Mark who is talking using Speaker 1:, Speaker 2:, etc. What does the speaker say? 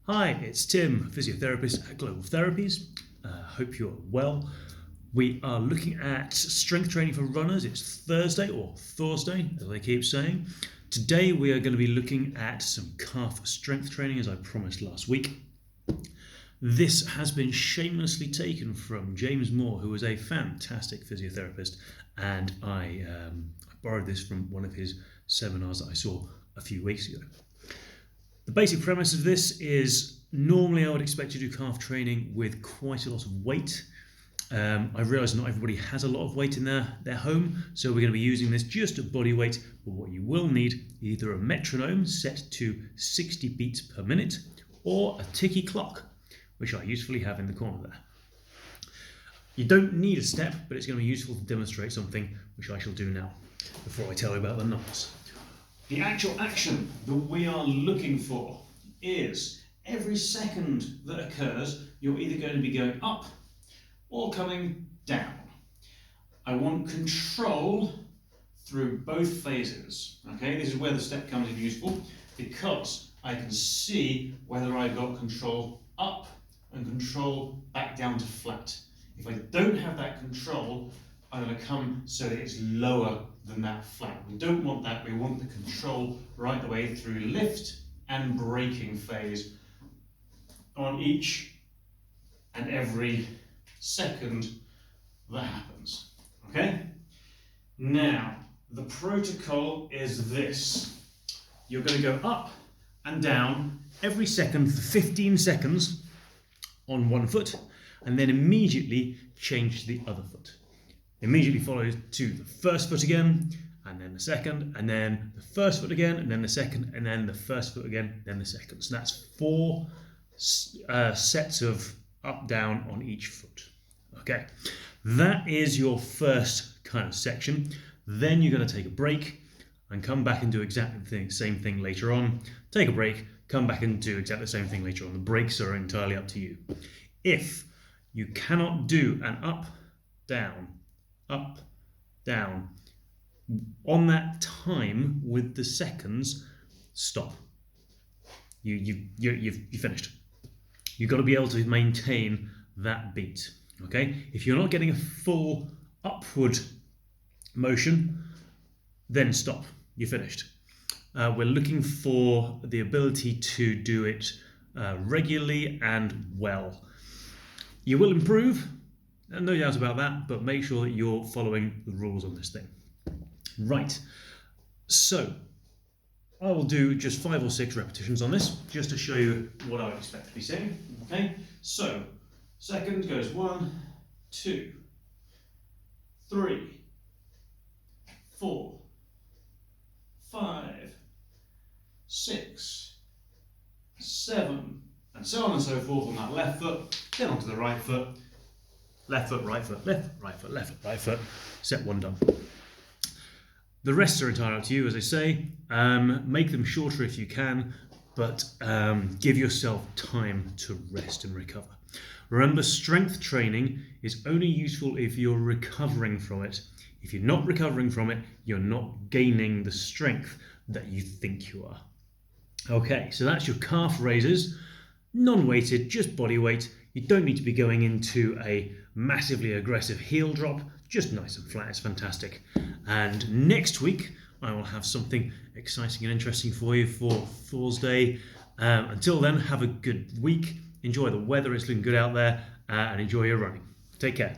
Speaker 1: Hi, it's Tim, physiotherapist at Global Therapies. Hope you're well. We are looking at strength training for runners. It's Thursday, or Thørsday, as they keep saying. Today we are going to be looking at some calf strength training, as I promised last week. This has been shamelessly taken from James Moore, who is a fantastic physiotherapist, and I borrowed this from one of his seminars that I saw a few weeks ago. The basic premise of this is normally I would expect you to do calf training with quite a lot of weight. I realise not everybody has a lot of weight in their home, so we're going to be using this just at body weight, but what you will need is either a metronome set to 60 beats per minute or a ticky clock, which I usefully have in the corner there. You don't need a step, but it's going to be useful to demonstrate something, which I shall do now, before I tell you about the numbers. The actual action that we are looking for is every second that occurs, you're either going to be going up or coming down. I want control through both phases. Okay, this is where the step comes in useful, because I can see whether I've got control up and control back down to flat. If I don't have that control, I'm going to come so that it's lower than that flat. We don't want that, we want the control right the way through lift and braking phase on each and every second that happens. Okay? Now, the protocol is this. You're going to go up and down every second for 15 seconds on one foot, and then immediately change to the other foot. Immediately follows to the first foot again, and then the second, and then the first foot again, and then the second, and then the first foot again, then the second. So that's 4 sets of up, down on each foot. Okay, that is your first kind of section. Then you're going to take a break and come back and do exactly the same thing later on. Take a break, come back and do exactly the same thing later on. The breaks are entirely up to you. If you cannot do an up, down, on that time with the seconds, stop. You've finished. You've got to be able to maintain that beat. Okay? If you're not getting a full upward motion, then stop. You're finished. We're looking for the ability to do it regularly and well. You will improve, and no doubt about that, but make sure that you're following the rules on this thing. Right, so I will do just 5 or 6 repetitions on this, just to show you what I would expect to be seeing. Okay, so second goes 1, 2, 3, 4, 5, 6, 7, and so on and so forth on that left foot, then onto the right foot. Left foot, right foot, left, right foot, left foot, right foot. Set 1 done. The rest are entirely up to you, as I say. Make them shorter if you can, but give yourself time to rest and recover. Remember, strength training is only useful if you're recovering from it. If you're not recovering from it, you're not gaining the strength that you think you are. Okay, so that's your calf raises. Non-weighted, just body weight. You don't need to be going into a massively aggressive heel drop, just nice and flat. It's fantastic. And next week I will have something exciting and interesting for you for Thørsday. Until then, have a good week. Enjoy the weather, it's looking good out there, and enjoy your running. Take care.